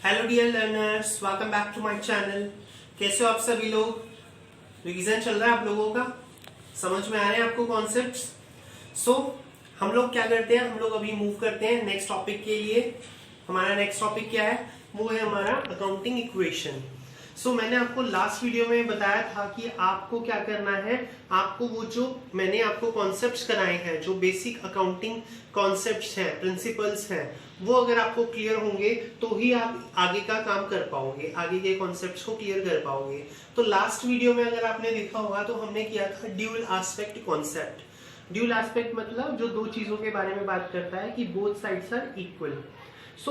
Hello dear learners, welcome back to my channel. कैसे हो आप सभी लोग? रिवीजन चल रहा है आप लोगों का? समझ में आ रहे हैं आपको कॉन्सेप्ट्स? हम लोग क्या करते हैं, हम लोग अभी मूव करते हैं नेक्स्ट टॉपिक के लिए। हमारा नेक्स्ट टॉपिक क्या है? वो है हमारा अकाउंटिंग इक्वेशन। मैंने आपको लास्ट वीडियो में बताया था कि आपको क्या करना है, आपको वो जो मैंने आपको कॉन्सेप्ट्स कराए हैं, जो बेसिक अकाउंटिंग कॉन्सेप्ट्स हैं, प्रिंसिपल्स हैं, वो अगर आपको क्लियर होंगे तो ही आप आगे का काम कर पाओगे, आगे के कॉन्सेप्ट्स को क्लियर कर पाओगे। तो लास्ट वीडियो में अगर आपने देखा होगा तो हमने किया था dual aspect concept. Dual aspect मतलब जो दो चीजों के बारे में बात करता है कि both sides are equal.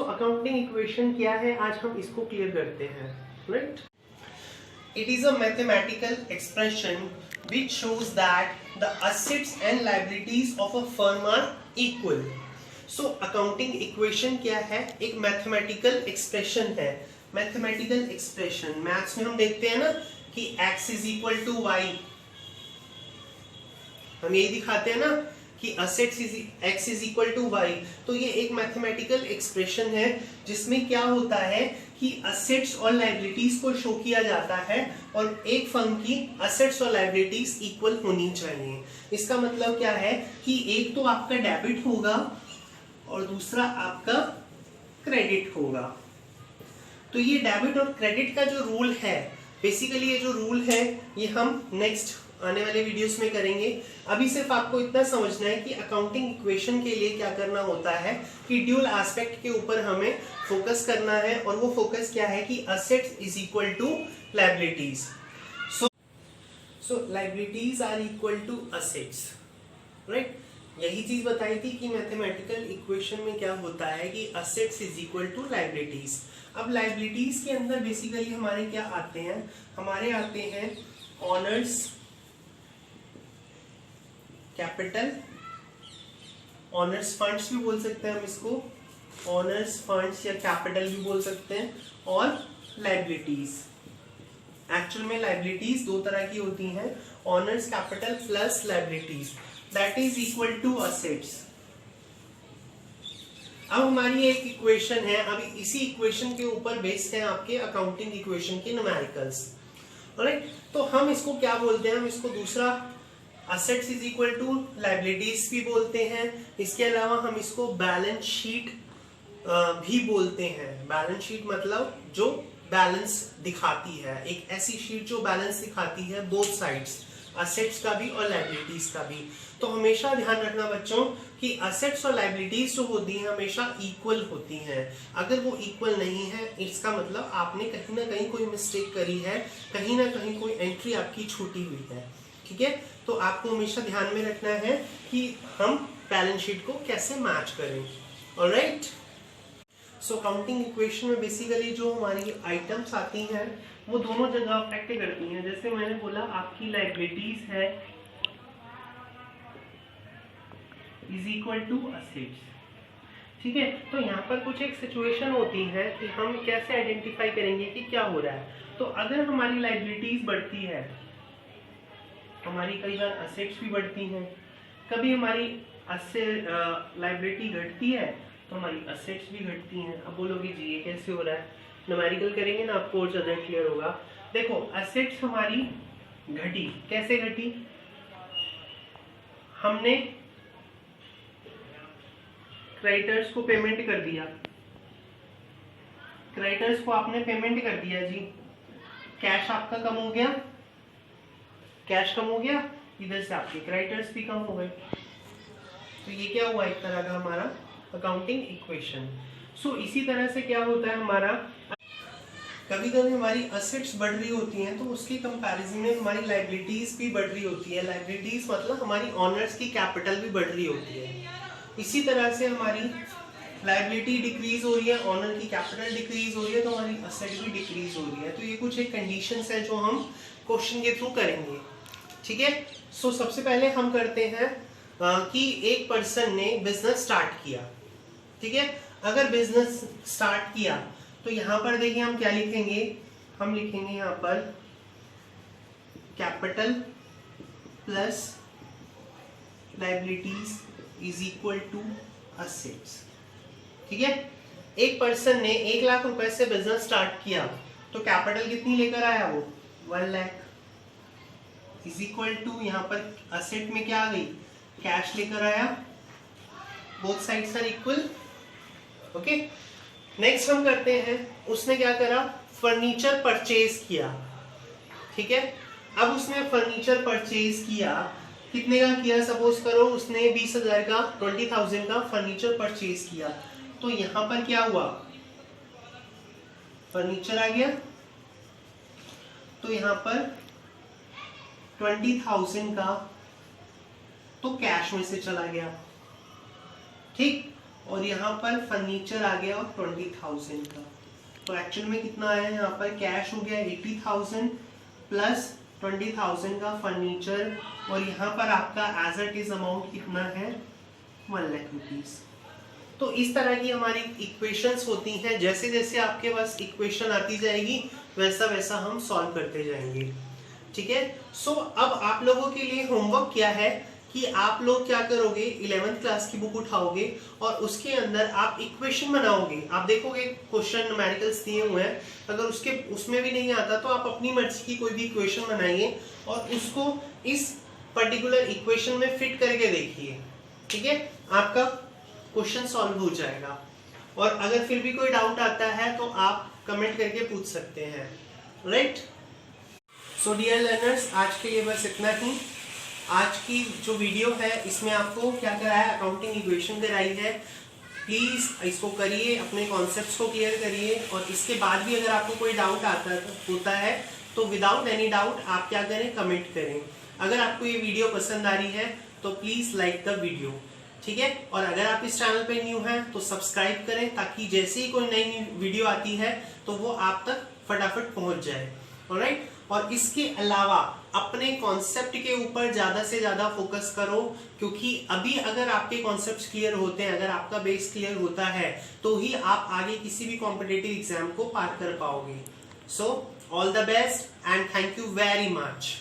Accounting equation क्या है, आज हम इसको क्लियर करते हैं, right? It is a mathematical expression which shows that the assets and liabilities of a firm are equal. Accounting equation क्या है? एक mathematical expression है। Mathematical expression मैथ्स में हम देखते हैं ना कि x is equal to y, हम यही दिखाते हैं ना कि assets is x is equal to y। तो ये एक मैथमेटिकल एक्सप्रेशन है जिसमें क्या होता है कि असेट्स और लायबिलिटीज को शो किया जाता है और एक फर्म की असेट्स और लायबिलिटीज इक्वल होनी चाहिए। इसका मतलब क्या है कि एक तो आपका डेबिट होगा और दूसरा आपका क्रेडिट होगा। तो ये डेबिट और क्रेडिट का जो रूल है, बेसिकली ये जो रूल है ये हम नेक्स्ट आने वाले वीडियोस में करेंगे। अभी सिर्फ आपको इतना समझना है कि अकाउंटिंग इक्वेशन के लिए क्या करना होता है कि ड्यूल एस्पेक्ट के ऊपर हमें फोकस करना है, और वो फोकस क्या है कि assets is equal to liabilities. So liabilities are equal to assets, right? यही चीज बताई थी कि मैथमेटिकल इक्वेशन में क्या होता है कि assets is equal to liabilities. अब लायबिलिटीज के अंदर बेसिकली हमारे क्या आते हैं? हमारे आते हैं ऑनर्स कैपिटल, ऑनर्स फंड्स भी बोल सकते हैं हम इसको, ऑनर्स फंड्स या कैपिटल भी बोल सकते हैं, और लायबिलिटीज। एक्चुअल में लायबिलिटीज दो तरह की होती हैं, owner's capital plus liabilities, that is equal to assets. अब हमारी एक इक्वेशन है, अब इसी इक्वेशन के ऊपर बेस्ड है आपके अकाउंटिंग इक्वेशन के न्यूमेरिकल्स, राइट? तो हम इसको क्या बोलते हैं? हम इसको दूसरा assets is equal to liabilities भी बोलते हैं। इसके अलावा हम इसको बैलेंस शीट भी बोलते हैं। बैलेंस शीट मतलब जो बैलेंस दिखाती है, एक ऐसी शीट जो बैलेंस दिखाती है बोथ साइड्स, असेट्स का भी और लायबिलिटीज का भी। तो हमेशा ध्यान रखना बच्चों कि असेट्स और लायबिलिटीज जो होती हैं हमेशा इक्वल होती हैं। अगर वो इक्वल नहीं है, इसका मतलब आपने कहीं ना कहीं कोई मिस्टेक करी है, कहीं ना कहीं कोई एंट्री आपकी छूटी हुई है, ठीक है? तो आपको हमेशा ध्यान में रखना है कि हम बैलेंस शीट को कैसे मैच करें, ऑलराइट? अकाउंटिंग इक्वेशन में बेसिकली जो हमारी आइटम्स आती हैं वो दोनों जगह अफेक्ट करती हैं। जैसे मैंने बोला आपकी लायबिलिटीज है इज इक्वल टू असेट्स, ठीक है? तो यहाँ पर कुछ एक सिचुएशन होती है कि हम कैसे आइडेंटिफाई करेंगे कि क्या हो रहा है। तो अगर हमारी लायबिलिटीज बढ़ती है, हमारी कई बार असेट्स भी बढ़ती हैं, कभी हमारी लायबिलिटी घटती है तो हमारी असेट्स भी घटती हैं। अब बोलोगे जी ये कैसे हो रहा है? न्यूमेरिकल करेंगे ना आपको और ज्यादा क्लियर होगा। देखो असेट्स हमारी घटी, कैसे घटी? हमने क्रेडिटर्स को पेमेंट कर दिया, क्रेडिटर्स को आपने पेमेंट कर दिया जी, कैश आपका कम हो गया, कैश कम हो गया, इधर से आपके क्रेडिटर्स भी कम हो गए। तो ये क्या हुआ? एक तरह का हमारा अकाउंटिंग इक्वेशन। इसी तरह से क्या होता है हमारा, कभी कभी हमारी असेट्स बढ़ रही होती हैं तो उसके कंपैरिजन में हमारी लायबिलिटीज भी बढ़ रही होती है। लायबिलिटीज मतलब हमारी ऑनर्स की कैपिटल भी बढ़ रही होती है। इसी तरह से हमारी लायबिलिटी डिक्रीज हो रही है, ऑनर की कैपिटल डिक्रीज हो रही है, तो हमारी असेट भी डिक्रीज हो रही है। तो ये कुछ एक कंडीशंस है जो हम क्वेश्चन के थ्रू करेंगे, ठीक है? सबसे पहले हम करते हैं कि एक पर्सन ने बिजनेस स्टार्ट किया, ठीक है? अगर बिजनेस स्टार्ट किया तो यहाँ पर देखिए हम क्या लिखेंगे? हम लिखेंगे यहाँ पर capital plus liabilities is equal to assets, ठीक है? एक पर्सन ने 1 लाख रुपए से बिजनेस स्टार्ट किया तो कैपिटल कितनी लेकर आया वो 1 लाख इज इक्वल टू, यहाँ पर असेट में क्या आ गई कैश लेकर आया, both sides are equal. Okay, next हम करते हैं, उसने क्या करा फर्नीचर परचेज किया। ठीक है, अब उसने फर्नीचर परचेज किया, कितने का किया, सपोज करो उसने 20,000 का 20,000 का फर्नीचर परचेज किया, तो यहां पर क्या हुआ फर्नीचर आ गया, तो यहां पर 20,000 का तो कैश में से चला गया। ठीक, और यहां पर फर्नीचर आ गया और 20,000 का, तो एक्चुअल में कितना आया, यहाँ पर कैश हो गया 80,000 प्लस 20,000 का फर्नीचर, और यहाँ पर आपका एज इट इज अमाउंट कितना है 1 लाख रुपीस। तो इस तरह की हमारी इक्वेशंस होती हैं, जैसे जैसे आपके पास इक्वेशन आती जाएगी वैसा वैसा हम सॉल्व करते जाएंगे। ठीक है, सो अब आप लोगों के लिए होमवर्क क्या है कि आप लोग क्या करोगे, 11th क्लास की बुक उठाओगे और उसके अंदर आप इक्वेशन बनाओगे। आप देखोगे क्वेश्चन न्यूमेरिकल्स दिए हुए हैं, अगर उसमें भी नहीं आता तो आप अपनी मर्जी की कोई भी इक्वेशन बनाइए और उसको इस पर्टिकुलर इक्वेशन में फिट करके देखिए। ठीक है, आपका क्वेश्चन सॉल्व हो जाएगा। और अगर फिर भी कोई डाउट आता है तो आप कमेंट करके पूछ सकते हैं। राइट, सो डियर लर्नर्स, आज के लिए बस इतना ही। आज की जो वीडियो है इसमें आपको क्या कराया, अकाउंटिंग इक्वेशन कराई है। प्लीज़ इसको करिए, अपने कॉन्सेप्ट्स को क्लियर करिए, और इसके बाद भी अगर आपको कोई डाउट होता है तो विदाउट एनी डाउट आप क्या करें, कमेंट करें। अगर आपको ये वीडियो पसंद आ रही है तो प्लीज़ लाइक द वीडियो। ठीक है, और अगर आप इस चैनल पे न्यू हैं तो सब्सक्राइब करें, ताकि जैसे ही कोई नई वीडियो आती है तो वो आप तक फटाफट पहुंच जाए। ऑलराइट, और इसके अलावा अपने कॉन्सेप्ट के ऊपर ज्यादा से ज्यादा फोकस करो, क्योंकि अभी अगर आपके कॉन्सेप्ट्स क्लियर होते हैं, अगर आपका बेस क्लियर होता है तो ही आप आगे किसी भी कॉम्पिटिटिव एग्जाम को पार कर पाओगे। So all the best and thank you very much.